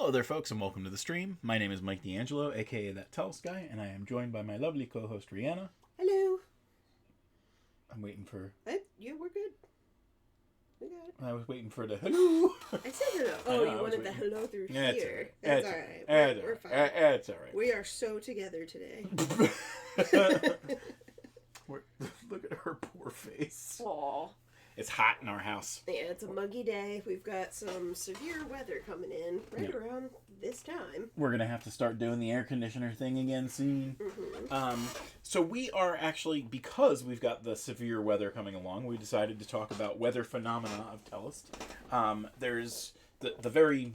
Hello there, folks, and welcome to the stream. My name is Mike D'Angelo, aka That Tellest Guy, and I am joined by my lovely co-host, Rhianna. Hello. I'm waiting for... Yeah, we're good. We got it. I was waiting for the hello. I said hello. Oh, you wanted the hello through here. That's all right. We're fine. That's all right. We are so together today. Look at her poor face. Aw. It's hot in our house. Yeah, it's a muggy day. We've got some severe weather coming in around this time. We're going to have to start doing the air conditioner thing again soon. Mm-hmm. So we are actually, because we've got the severe weather coming along, we decided to talk about weather phenomena of Tellest. There's the very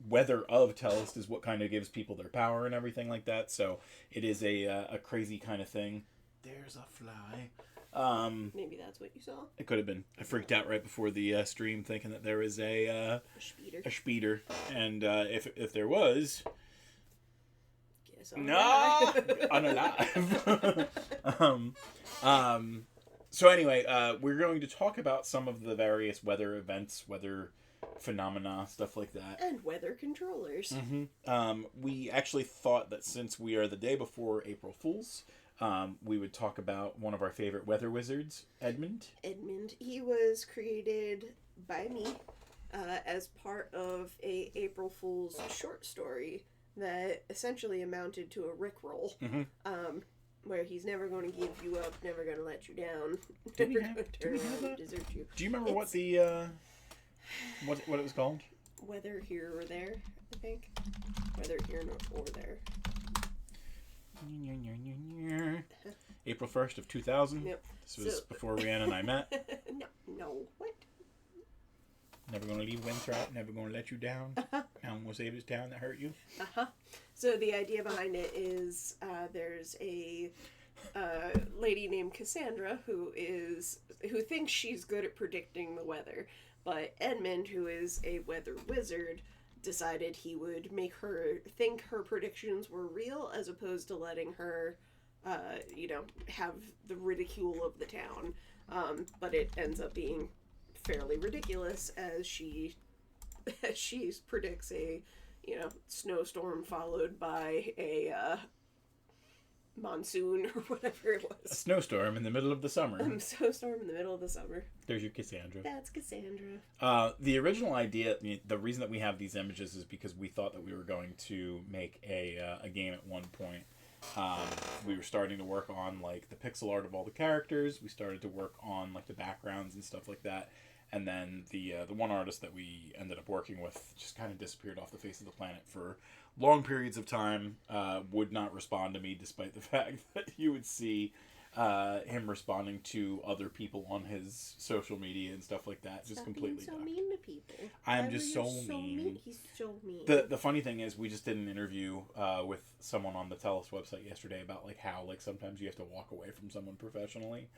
weather of Tellest is what kind of gives people their power and everything like that. So it is a crazy kind of thing. There's a fly. Maybe that's what you saw. It could have been. I freaked out right before the stream thinking that there was a speeder. And if there was... Guess unalive. So anyway, we're going to talk about some of the various weather events, weather phenomena, stuff like that. And weather controllers. Mm-hmm. We actually thought that since we are the day before April Fool's, we would talk about one of our favorite weather wizards, Edmund. He was created by me as part of a April Fool's short story that essentially amounted to a Rickroll, where he's never going to give you up, never going to let you down, Do we never have going to that? desert you. Do you remember what the what it was called? Whether here or there, I think. Whether here or there. April 1st of 2000. Yep. This was before Rhianna and I met. No. What? Never gonna leave Winthrop, never gonna let you down. I'm gonna save this town that hurt you. So the idea behind it is there's a lady named Cassandra who thinks she's good at predicting the weather, but Edmund, who is a weather wizard, decided he would make her think her predictions were real as opposed to letting her have the ridicule of the town. But it ends up being fairly ridiculous as she predicts a snowstorm followed by a monsoon or whatever it was. A snowstorm in the middle of the summer. Snowstorm in the middle of the summer. There's your Cassandra. That's Cassandra. The original idea, the reason that we have these images is because we thought that we were going to make a game at one point. We were starting to work on like the pixel art of all the characters. We started to work on like the backgrounds and stuff like that. And then the one artist that we ended up working with just kind of disappeared off the face of the planet for long periods of time, would not respond to me despite the fact that you would see him responding to other people on his social media and stuff like that. Just completely being so mean to people. I'm just so mean. He's so mean. The funny thing is we just did an interview with someone on the Tellest website yesterday about like how like sometimes you have to walk away from someone professionally.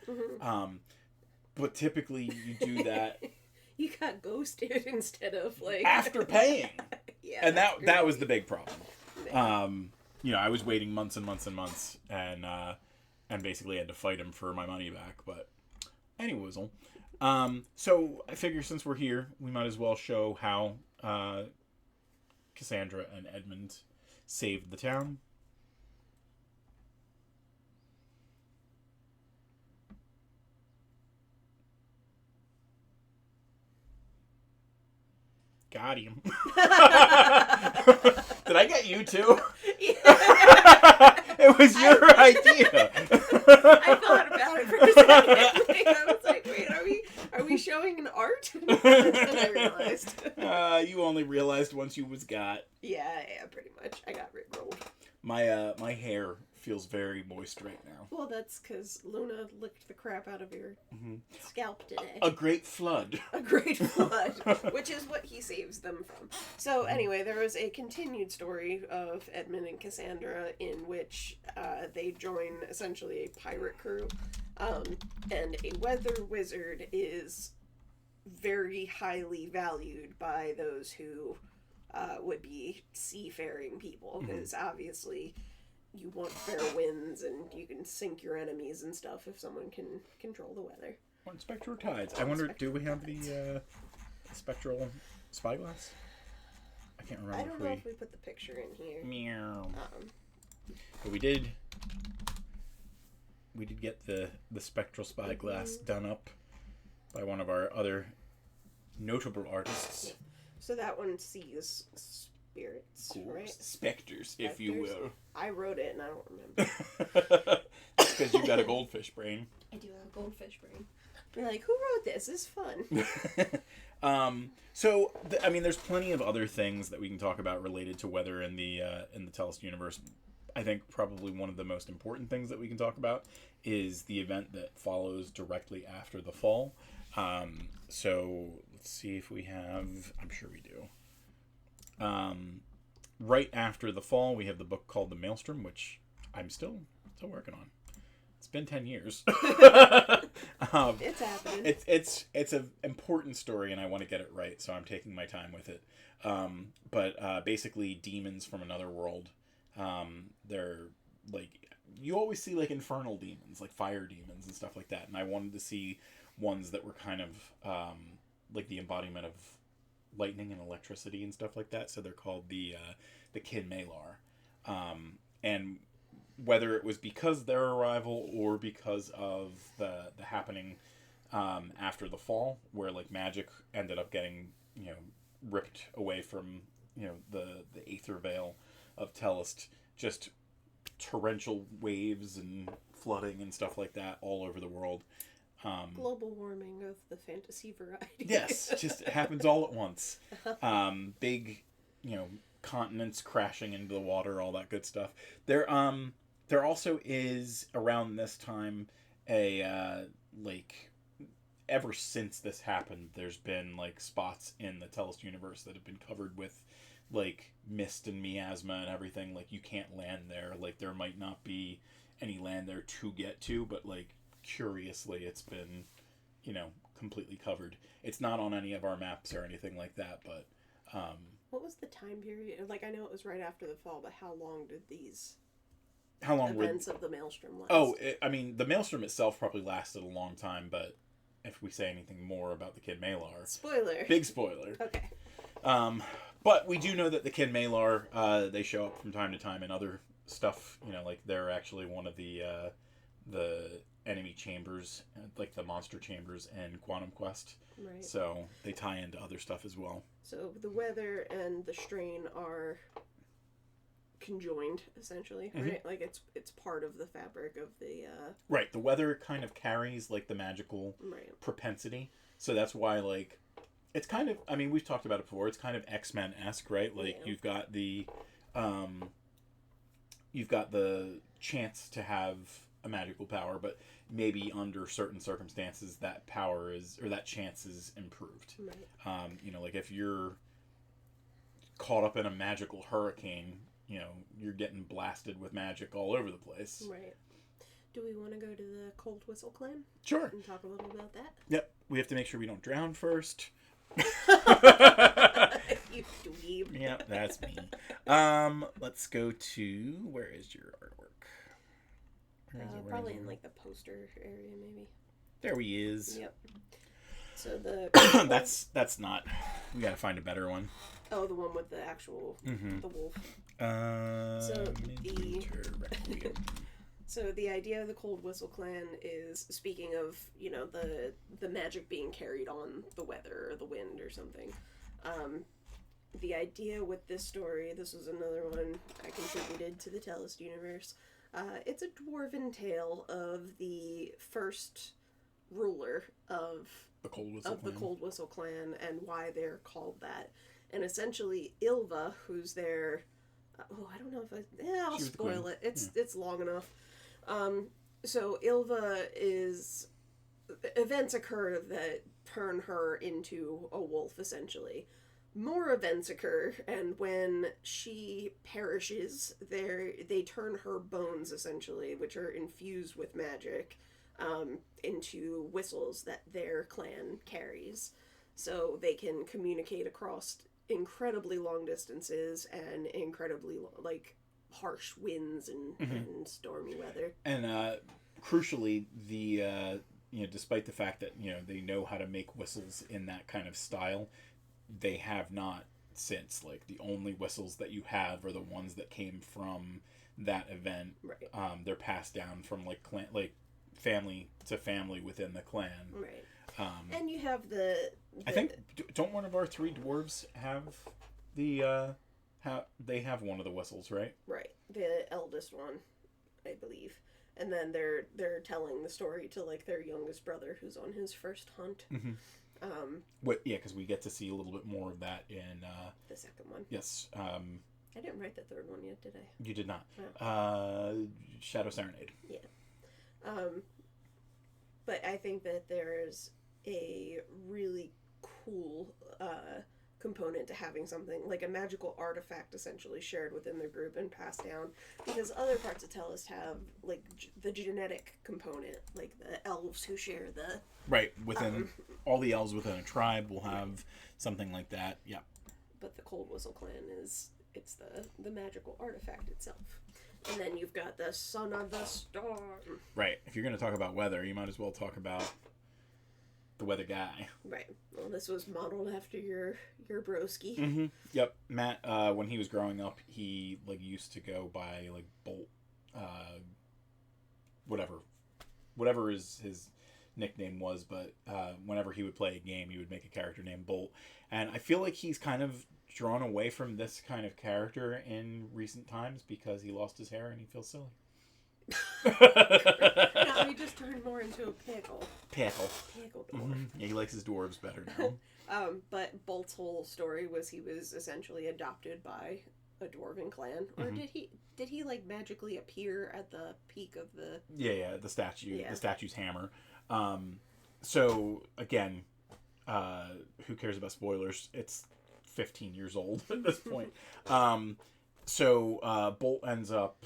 But typically you do that. You got ghosted instead of like after paying. Yeah, and that was the big problem. I was waiting months and months and months, and basically had to fight him for my money back. But anyways, so I figure since we're here, we might as well show how Cassandra and Edmund saved the town. Got him. Did I get you too? Yeah. It was your idea. I thought about it for a second. I was like, wait, are we showing an art? And I realized. You only realized once you was got. Yeah, pretty much. I got rickrolled. My hair feels very moist right now. Well, that's because Luna licked the crap out of your scalp today. A great flood. A great flood, which is what he saves them from. So anyway, there was a continued story of Edmund and Cassandra in which they join essentially a pirate crew. And a weather wizard is very highly valued by those who would be seafaring people, because obviously you want fair winds and you can sink your enemies and stuff if someone can control the weather. On spectral tides. I wonder, do we have the spectral spyglass? I can't remember. I don't know if we put the picture in here. Meow. But we did get the spectral spyglass done up by one of our other notable artists. So that one sees spirits, right? Specters, if you will. I wrote it and I don't remember. Because you got a goldfish brain. I do have a goldfish brain. You're like, who wrote this? This is fun. So there's plenty of other things that we can talk about related to weather in the Tellest universe. I think probably one of the most important things that we can talk about is the event that follows directly after the fall. So let's see if we have. I'm sure we do. Right after the fall, we have the book called The Maelstrom, which I'm still working on. It's been 10 years. It's happening. It's an important story, and I want to get it right, so I'm taking my time with it. But basically, demons from another world. They're like, you always see like infernal demons, like fire demons and stuff like that. And I wanted to see ones that were kind of like the embodiment of lightning and electricity and stuff like that. So they're called the Kin Malar. And whether it was because their arrival or because of the happening after the fall, where like magic ended up getting ripped away from the aether veil of Tellest, just torrential waves and flooding and stuff like that all over the world. Global warming of the fantasy variety. Yes, just it happens all at once. Big, continents crashing into the water, all that good stuff. There also is around this time ever since this happened, there's been like spots in the Tellest universe that have been covered with like mist and miasma and everything. Like you can't land there. Like there might not be any land there to get to, but like curiously it's been completely covered. It's not on any of our maps or anything like that, but what was the time period? Like I know it was right after the fall, but how long did these events of the Maelstrom last? The Maelstrom itself probably lasted a long time, but if we say anything more about the Kin Malar, spoiler, big spoiler. Okay. But we do know that the Kin Malar, they show up from time to time in other stuff. Like they're actually one of the enemy chambers, like the monster chambers in Quantum Quest. Right. So they tie into other stuff as well. So the weather and the strain are conjoined, essentially, right? Like it's part of the fabric of the... Right. The weather kind of carries like the magical propensity. So that's why like... It's kind of, we've talked about it before. It's kind of X-Men-esque, right? Like you've got the chance to have a magical power, but maybe under certain circumstances that power that chance is improved. Right. Like if you're caught up in a magical hurricane, you're getting blasted with magic all over the place. Right. Do we want to go to the Cold Whistle Clan? Sure. And talk a little about that? Yep. We have to make sure we don't drown first. You dweeb. Yep, that's me. Let's go to... Where is your artwork? Probably in like the poster area, maybe. There he is. Yep. So the... that's not... We gotta find a better one. Oh, the one with the actual... The wolf. So the idea of the Cold Whistle Clan is, speaking of, the magic being carried on the weather or the wind or something. The idea with this story, this was another one I contributed to the Tellest universe. It's a dwarven tale of the first ruler of the Cold Whistle Clan and why they're called that. And essentially, Ylva, who's their... I don't know if I'll spoil it. It's long enough. So Ylva events occur that turn her into a wolf, essentially. More events occur, and when she perishes, they turn her bones, essentially, which are infused with magic, into whistles that their clan carries. So they can communicate across incredibly long distances and incredibly, harsh winds and stormy weather. And crucially, despite the fact that they know how to make whistles in that kind of style, they have not since. Like, the only whistles that you have are the ones that came from that event. Right. They're passed down from, like, clan, like, family to family within the clan. Right. And you have the I think, don't one of our 3 dwarves have the, they have one of the whistles, right? Right. The eldest one, I believe. And then they're telling the story to, like, their youngest brother who's on his first hunt. Mm-hmm. Yeah, because we get to see a little bit more of that in... the second one. Yes. I didn't write the third one yet, did I? You did not. Oh. Shadow Serenade. Yeah. But I think that there's a really cool component to having something like a magical artifact essentially shared within the group and passed down, because other parts of Tellest have like the genetic component, like the elves who share the right within all the elves within a tribe will have something like that. Yeah. But the Cold Whistle clan it's the magical artifact itself. And then you've got the Son of the Storm. Right. If you're going to talk about weather, you might as well talk about the weather guy. Right. Well, this was modeled after your broski. Mm-hmm. Yep. Matt, when he was growing up, he like used to go by like Bolt, whatever his nickname was. But whenever he would play a game, he would make a character named Bolt. And I feel like he's kind of drawn away from this kind of character in recent times because he lost his hair and he feels silly. No, he just turned more into a pickle. Pickle dwarf. Mm-hmm. Yeah, he likes his dwarves better now. But Bolt's whole story was he was essentially adopted by a dwarven clan, or did he like magically appear at the peak of the the statue's hammer. So again, who cares about spoilers? It's 15 years old at this point. So Bolt ends up,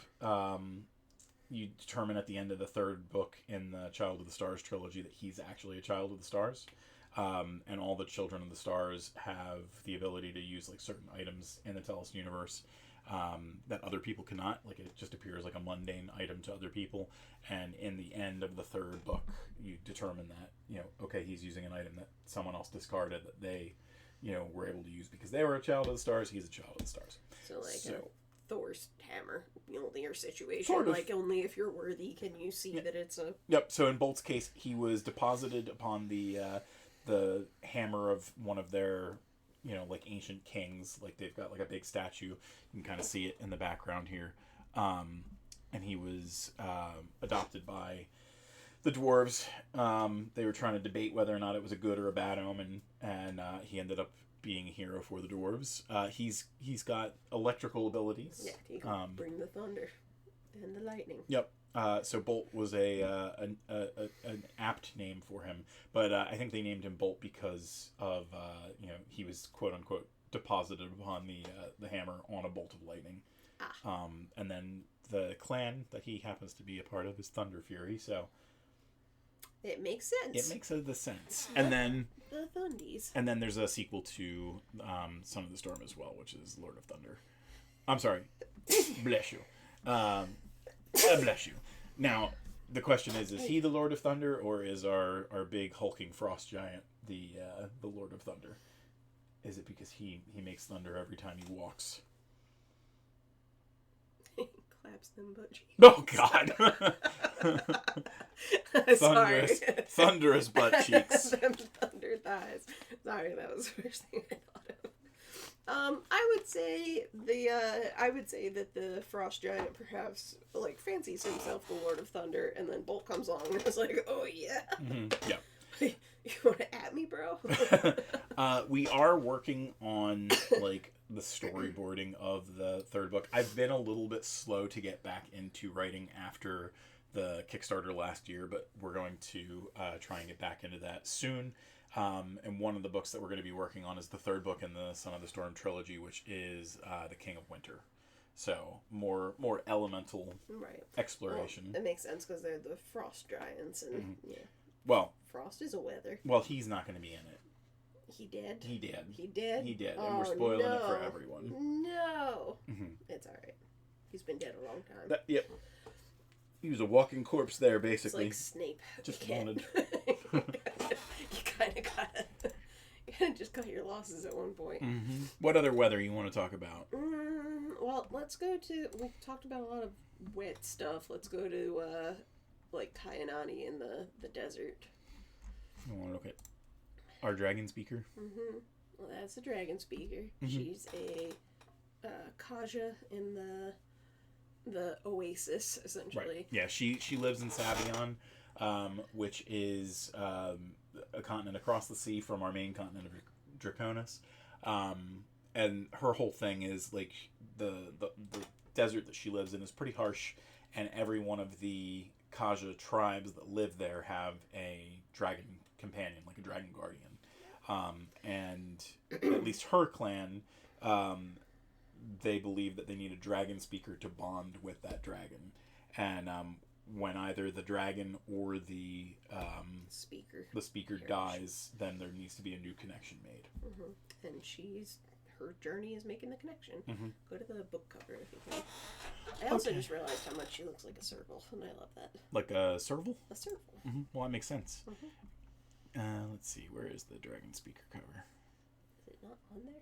you determine at the end of the 3rd book in the Child of the Stars trilogy that he's actually a Child of the Stars. And all the Children of the Stars have the ability to use like certain items in the Tellest universe that other people cannot. Like, it just appears like a mundane item to other people. And in the end of the 3rd book, you determine that, okay, he's using an item that someone else discarded that they, were able to use because they were a Child of the Stars. He's a Child of the Stars. So Thor's hammer, your situation. Sort of. Like, only if you're worthy can you see that it's a... Yep, so in Bolt's case, he was deposited upon the hammer of one of their, like, ancient kings. Like, they've got, like, a big statue. You can kind of see it in the background here. And he was adopted by the dwarves. They were trying to debate whether or not it was a good or a bad omen, and he ended up being a hero for the dwarves. He's got electrical abilities. Yeah, he can bring the thunder and the lightning. Yep. So Bolt was an apt name for him, but I think they named him Bolt because of he was quote unquote deposited upon the hammer on a bolt of lightning. And then the clan that he happens to be a part of is Thunder Fury. So it makes sense. It makes the sense. And then the Thundies. And then there's a sequel to Son of the Storm as well, which is Lord of Thunder. I'm sorry. Bless you. Bless you. Now, the question is he the Lord of Thunder, or is our big hulking frost giant the Lord of Thunder? Is it because he makes thunder every time he walks? Claps them butt cheeks. Oh, God. thunderous butt cheeks. Thunder thighs. Sorry, that was the first thing I thought of. I would say that the frost giant perhaps like fancies himself the Lord of Thunder, and then Bolt comes along and is like, "Oh yeah, yeah." You want to at me, bro? We are working on like the storyboarding of the 3rd book. I've been a little bit slow to get back into writing after the Kickstarter last year, but we're going to try and get back into that soon. And one of the books that we're going to be working on is the 3rd book in the Son of the Storm trilogy, which is the King of Winter. So more elemental exploration. Well, it makes sense because they're the frost giants, and yeah. Well, frost is a weather. Well, he's not going to be in it. He did. He did. He did. He did, and we're spoiling it for everyone. No, it's all right. He's been dead a long time. Yep. He was a walking corpse there, basically. It's like Snape. Just wanted. You kind of gotta. Just cut your losses at one point. Mm-hmm. What other weather you want to talk about? Well, let's go to... We've talked about a lot of wet stuff. Let's go to, like, Kainani in the desert. I want to look at our dragon speaker. Mm-hmm. Well, that's a dragon speaker. Mm-hmm. She's a Kaja in the Oasis, essentially. Right. Yeah, she lives in Savion, which is a continent across the sea from our main continent of Draconis. And her whole thing is, like, the desert that she lives in is pretty harsh, and every one of the Kaja tribes that live there have a dragon companion, like a dragon guardian. And at least her clan, they believe that they need a dragon speaker to bond with that dragon. And when either the dragon or the speaker dies, then there needs to be a new connection made. Mm-hmm. And her journey is making the connection. Mm-hmm. Go to the book cover if you can. I also just realized how much she looks like a serval, and I love that. Like a serval? A serval. Mm-hmm. Well, that makes sense. Mm-hmm. Let's see, where is the dragon speaker cover? Is it not on there?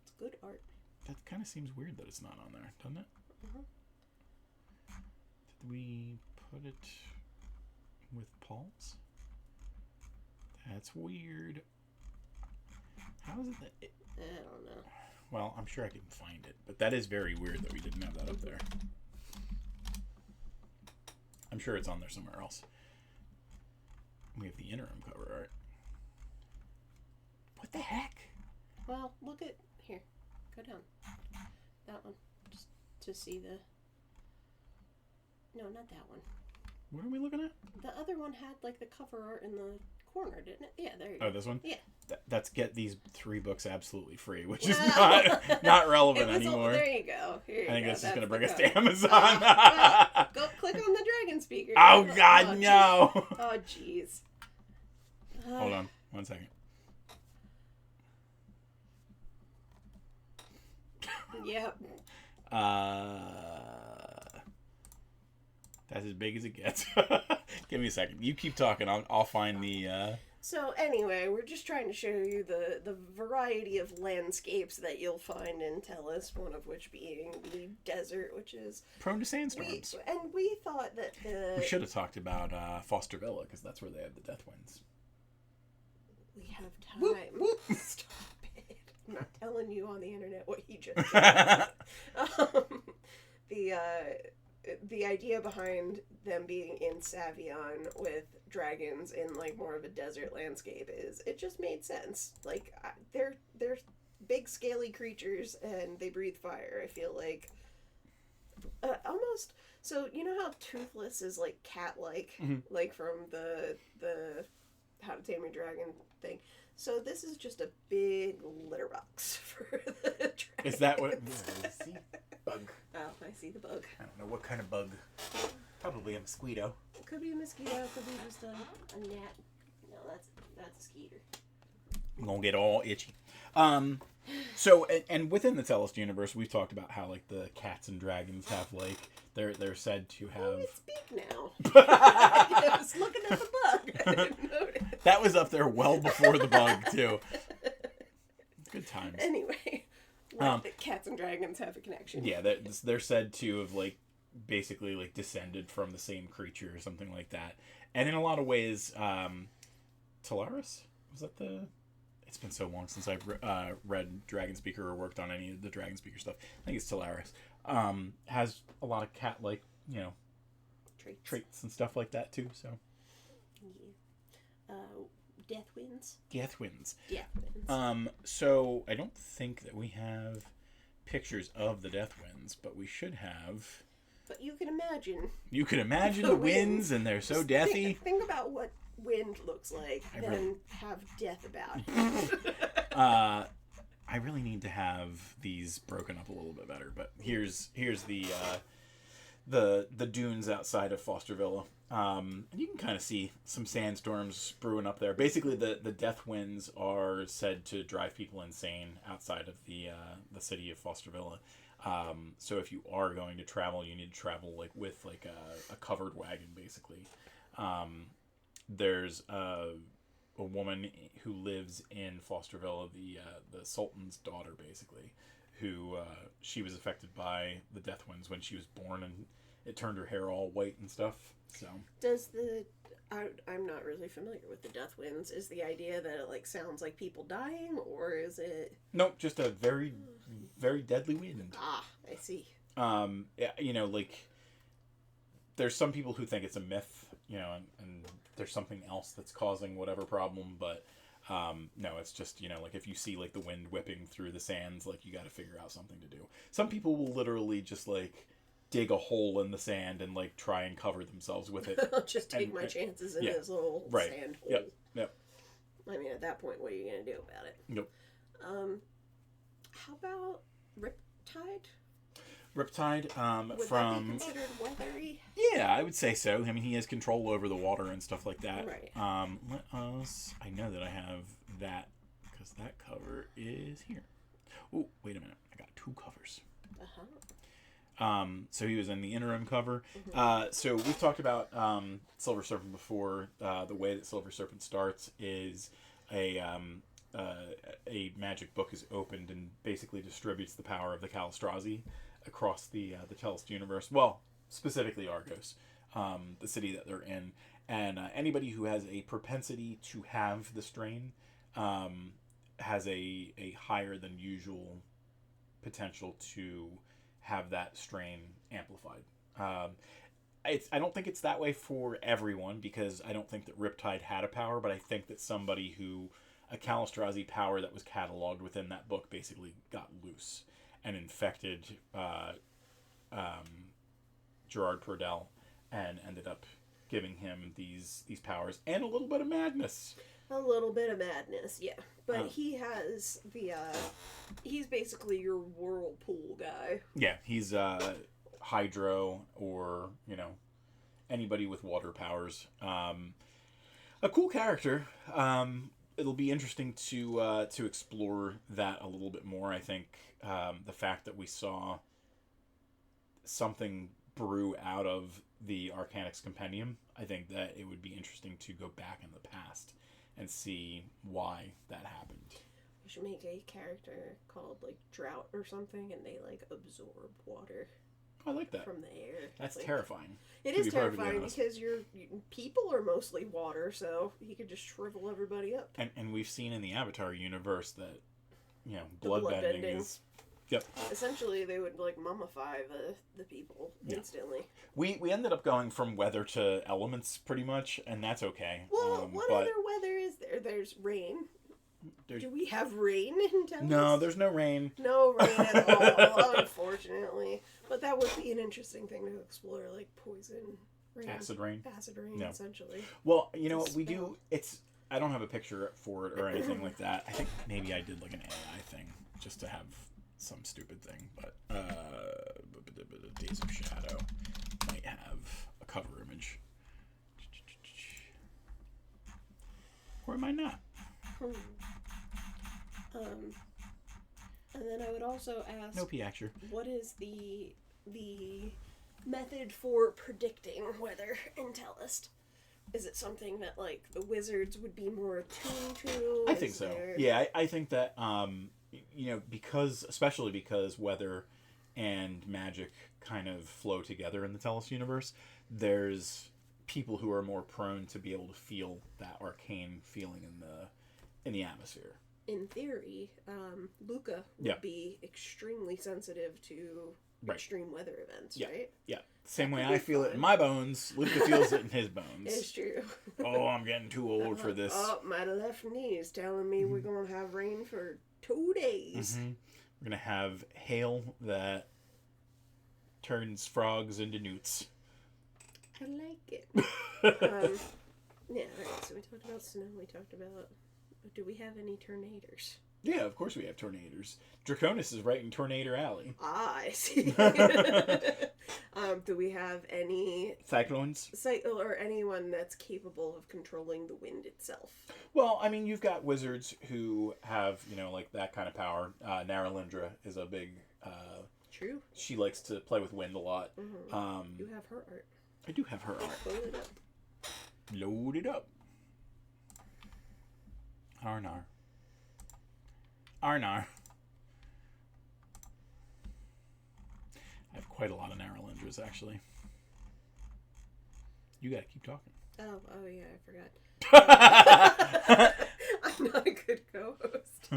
It's good art. That kind of seems weird that it's not on there, doesn't it? Mm-hmm. Did we put it with palms? That's weird. How is it that... I don't know. Well, I'm sure I can find it, but that is very weird that we didn't have that up there. I'm sure it's on there somewhere else. We have the interim cover art. What the heck? Well, look at... Here. Go down. That one. Just to see the... No, not that one. What are we looking at? The other one had, like, the cover art in the corner, didn't it? Yeah, there you go. Oh, this one? Yeah. That's get these 3 books absolutely free, which is not relevant anymore. There you go. Here you I think go. this is going to bring us to Amazon. Go click on the dragon speaker. Oh, God, no. Oh, jeez. Hold on. 1 second. Yep. That's as big as it gets. Give me a second. You keep talking. I'll find the... So anyway, we're just trying to show you the variety of landscapes that you'll find in Tellest, one of which being the desert, which is... prone to sandstorms. We thought that we should have talked about Foster Villa, because that's where they have the Death Winds. We have time. Whoop. Stop it. I'm not telling you on the internet what he just said. The idea behind them being in Savion with dragons in, like, more of a desert landscape is it just made sense. Like, they're big scaly creatures and they breathe fire. I feel like almost... So, you know how Toothless is, like, cat-like? Mm-hmm. Like, from the How to Tame Your Dragon thing. So this is just a big litter box for the dragons. Is that what... See? Bug. Oh, I see the bug. I don't know what kind of bug. Probably a mosquito. It could be a mosquito. It could be just a gnat. No, that's a skeeter. I'm gonna get all itchy. So, and within the Tellest universe, we've talked about how, like, the cats and dragons have, like, they're said to have... Oh, it's speak now. I was looking at the bug. I didn't notice. That was up there well before the bug, too. Good times. Anyway, the cats and dragons have a connection. Yeah, they're said to have, like, basically, like, descended from the same creature or something like that. And in a lot of ways, Talaris? Was that the... It's been so long since I've read Dragon Speaker or worked on any of the Dragon Speaker stuff. I think it's Talaris. Has a lot of cat-like, you know, traits and stuff like that, too, so... Yeah. Deathwinds. Deathwinds. Deathwinds. So I don't think that we have pictures of the Deathwinds, but we should have... But you can imagine. You can imagine the winds, and they're so deathy. Think about what wind looks like, then have death about it. I really need to have these broken up a little bit better, but here's the dunes outside of Foster Villa. And you can kind of see some sandstorms brewing up there. Basically, the death winds are said to drive people insane outside of the city of Foster Villa. So if you are going to travel, you need to travel like with like a covered wagon, basically. There's a woman who lives in Fosterville, the Sultan's daughter, basically, who she was affected by the Death Winds when she was born, and it turned her hair all white and stuff. So does I'm not really familiar with the Death Winds. Is the idea that it like sounds like people dying, or is it? Nope, just a very, very deadly wind. Ah, I see. Like there's some people who think it's a myth, and there's something else that's causing whatever problem, but no, it's just, like if you see like the wind whipping through the sands, like you got to figure out something to do. Some people will literally just like dig a hole in the sand and like try and cover themselves with it. I'll just take my chances in this little sand hole. Yep. I mean, at that point, what are you going to do about it? Yep. How about Riptide? Riptide, Would that be considered weathery? Yeah, I would say so. I mean, he has control over the water and stuff like that. Right. I know that I have that because that cover is here. Oh, wait a minute. I got 2 covers. So he was in the interim cover. So we've talked about Silver Serpent before. The way that Silver Serpent starts is a magic book is opened and basically distributes the power of the Calistrazi across the Tellest universe. Well, specifically Argos, the city that they're in, and anybody who has a propensity to have the strain has a higher than usual potential to have that strain amplified. I don't think it's that way for everyone, because I don't think that Riptide had a power, but I think that somebody who a Calistrazi power that was cataloged within that book basically got loose and infected Gerard Purdell and ended up giving him these powers and a little bit of madness. A little bit of madness, yeah. But he has he's basically your whirlpool guy. Yeah, he's hydro or, anybody with water powers. A cool character. It'll be interesting to explore that a little bit more. I think the fact that we saw something brew out of the Arcanix Compendium, I think that it would be interesting to go back in the past and see why that happened. We should make a character called like Drought or something, and they like absorb water. I like that. From the air. That's terrifying. It is terrifying because people are mostly water, so he could just shrivel everybody up. And we've seen in the Avatar universe that, bloodbending is... Yep. Essentially, they would like mummify the people instantly. We ended up going from weather to elements pretty much, and that's okay. Well, what other weather is there? There's rain. Do we have rain in Tellest? No, there's no rain. No rain at all, unfortunately. But that would be an interesting thing to explore, like poison rain. Acid rain, essentially. Well, you know what we do? I don't have a picture for it or anything like that. I think maybe I did like an AI thing just to have some stupid thing. But Days of Shadow might have a cover image. Or it might not. And then I would also ask, no Piacture. What is the method for predicting weather in Tellest? Is it something that like the wizards would be more attuned to? I think so. Yeah, I think that especially because weather and magic kind of flow together in the Tellest universe, there's people who are more prone to be able to feel that arcane feeling in the atmosphere. In theory, Luca would be extremely sensitive to extreme weather events, right? Yeah. Same way I feel it in my bones, Luca feels it in his bones. It's true. Oh, I'm getting too old for this. Oh, my left knee is telling me we're going to have rain for 2 days. Mm-hmm. We're going to have hail that turns frogs into newts. I like it. Alright, so we talked about snow, we talked about... Do we have any tornadoes? Yeah, of course we have tornadoes. Draconis is right in Tornado Alley. Ah, I see. Do we have any... Cyclones? Or anyone that's capable of controlling the wind itself? Well, I mean, you've got wizards who have, like that kind of power. Naralindra is a big... True. She likes to play with wind a lot. Mm-hmm. You have her art. I do have her art. Load it up. Load it up. Arnar. Arnar. I have quite a lot of Narrowlingers, actually. You gotta keep talking. Oh yeah, I forgot. I'm not a good co-host.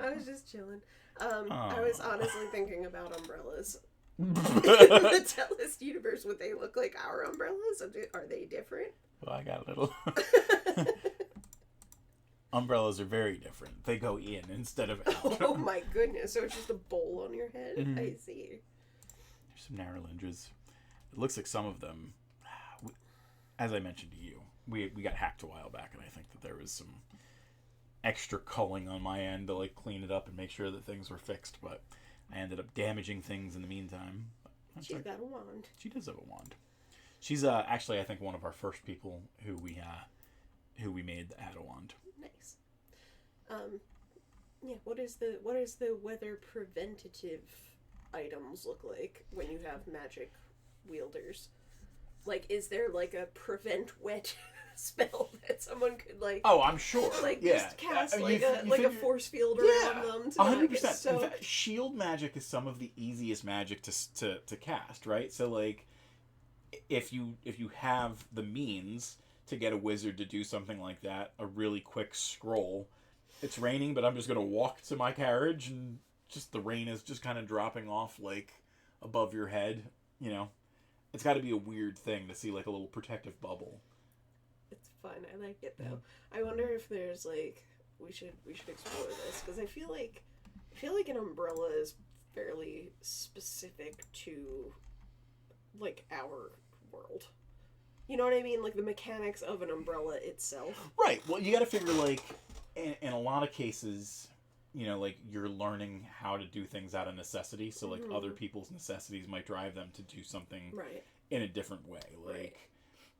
I was just chilling. I was honestly thinking about umbrellas. In the Tellest universe, would they look like our umbrellas? Are they different? Well, I got a little... Umbrellas are very different. They go in instead of out. Oh my goodness. So it's just a bowl on your head? Mm-hmm. I see. There's some Narrowlingers. It looks like some of them, as I mentioned to you, we got hacked a while back, and I think that there was some extra culling on my end to like clean it up and make sure that things were fixed, but I ended up damaging things in the meantime. She's got a wand. She does have a wand. She's actually, I think, one of our first people who we made that had a wand. Nice. Yeah. What is the weather preventative items look like when you have magic wielders? Like, is there like a prevent wet spell that someone could like? Oh, I'm sure. Like, yeah. Just cast a force field around them. 100%. So... In fact, shield magic is some of the easiest magic to cast, right? So like, if you have the means to get a wizard to do something like that, a really quick scroll. It's raining, but I'm just going to walk to my carriage, and just the rain is just kind of dropping off, like, above your head, you know? It's got to be a weird thing to see, like, a little protective bubble. It's fun. I like it, though. I wonder if there's, like, we should explore this, because I feel like an umbrella is fairly specific to, like, our world. You know what I mean? Like, the mechanics of an umbrella itself. Right. Well, you got to figure, like, in a lot of cases, you know, like, you're learning how to do things out of necessity. So, like, other people's necessities might drive them to do something in a different way. Like,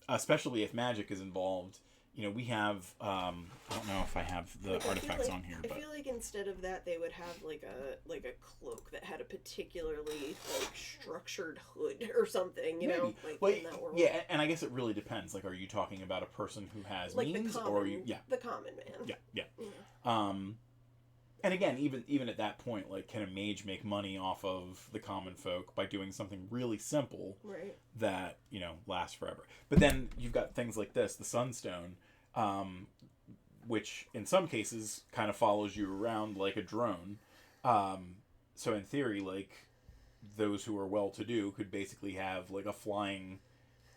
especially if magic is involved. You know, we have, I don't know if I have the artifacts on here, but I feel like instead of that, they would have like a cloak that had a particularly like structured hood or something, you know? Like in that world. Yeah, and I guess it really depends. Like, are you talking about a person who has like means, or are you, the common man? Yeah. And again, even at that point, like, can a mage make money off of the common folk by doing something really simple that, you know, lasts forever? But then you've got things like this, the Sunstone, which in some cases kind of follows you around like a drone. So in theory, like, those who are well-to-do could basically have, like, a flying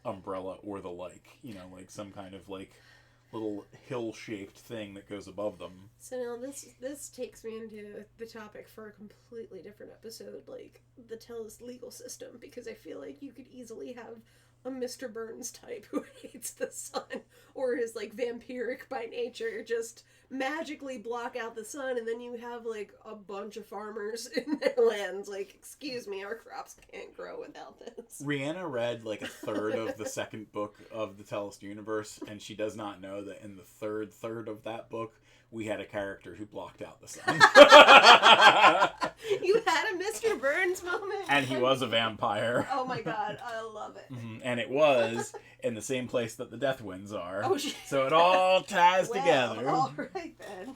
umbrella or the like, you know, like some kind of, like, little hill-shaped thing that goes above them. So now this takes me into the topic for a completely different episode, like the Tellest legal system, because I feel like you could easily have a Mr. Burns type who hates the sun or is like vampiric by nature, just magically block out the sun, and then you have like a bunch of farmers in their lands like, excuse me, our crops can't grow without this. Rhianna read like a third of the second book of the Tellest universe, and she does not know that in the third of that book we had a character who blocked out the sun. You had a Mr. Burns moment? And he was a vampire. Oh my god, I love it. Mm-hmm. And it was in the same place that the Death Winds are. Oh, shit. So it all ties together. All right then.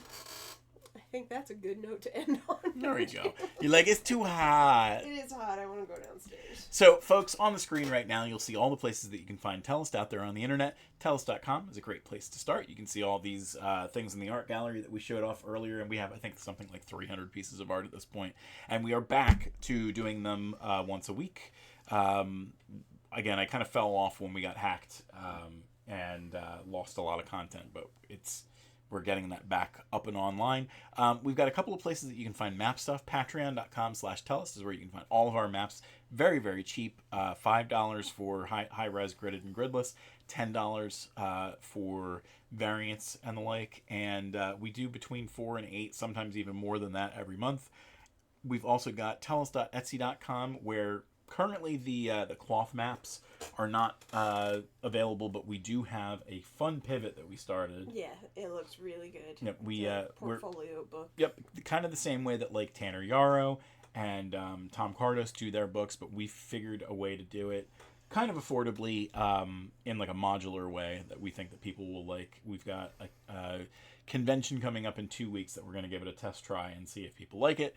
I think that's a good note to end on. There we go. You're like, it's too hot. It is hot. I want to go downstairs. So, folks, on the screen right now, you'll see all the places that you can find Tellest out there on the internet. Tellest.com is a great place to start. You can see all these things in the art gallery that we showed off earlier, and we have, I think, something like 300 pieces of art at this point. And we are back to doing them once a week. Again, I kind of fell off when we got hacked and lost a lot of content, but we're getting that back up and online. We've got a couple of places that you can find map stuff. Patreon.com/Tellest is where you can find all of our maps. Very, very cheap. $5 for high-res gridded and gridless. $10 for variants and the like. And we do between 4 and 8, sometimes even more than that every month. We've also got Tellest.etsy.com, where currently the cloth maps are not available, but we do have a fun pivot that we started. Yeah, it looks really good. Yep, portfolio book. Yep, kind of the same way that like Tanner Yarrow and Tom Cardos do their books, but we figured a way to do it kind of affordably in like a modular way that we think that people will like. We've got a convention coming up in 2 weeks that we're going to give it a test try and see if people like it.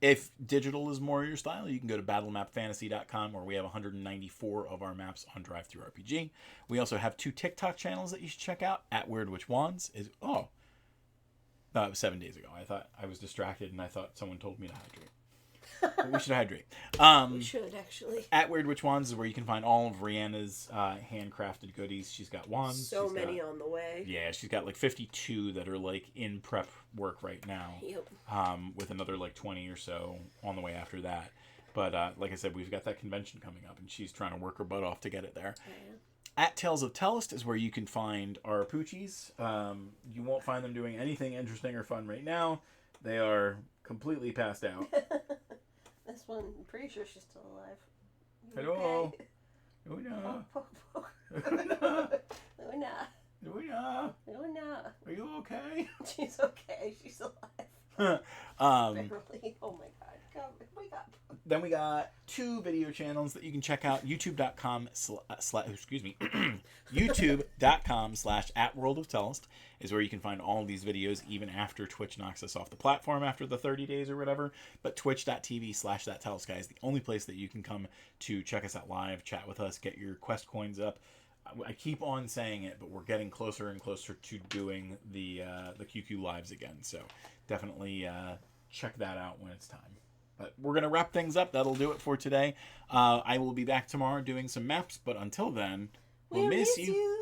If digital is more your style, you can go to battlemapfantasy.com, where we have 194 of our maps on Drive-Thru RPG. We also have 2 TikTok channels that you should check out. At Weird Witch Wands is... Oh. No, it was 7 days ago. I thought I was distracted, and I thought someone told me to hydrate. But we should hydrate. We should, actually. At Weird Witch Wands is where you can find all of Rhianna's handcrafted goodies. She's got wands. So many on the way. Yeah, she's got like 52 that are like in prep work right now. Yep. With another like 20 or so on the way after that. But like I said, we've got that convention coming up, and she's trying to work her butt off to get it there. At Tales of Tellest is where you can find our poochies. You won't find them doing anything interesting or fun right now. They are completely passed out. This one, I'm pretty sure she's still alive. Hello. Okay? Luna. Luna. Luna. Luna. Luna. Are you okay? She's okay. She's alive. Barely. Oh my god. Come, wake up. Then we got 2 video channels that you can check out. YouTube.com/@worldoftellest is where you can find all of these videos even after Twitch knocks us off the platform after the 30 days or whatever. But twitch.tv/thattellest guy is the only place that you can come to check us out live, chat with us, get your quest coins up. I keep on saying it, but we're getting closer and closer to doing the QQ lives again. So definitely check that out when it's time. But we're going to wrap things up. That'll do it for today. I will be back tomorrow doing some maps, but until then, we'll miss you.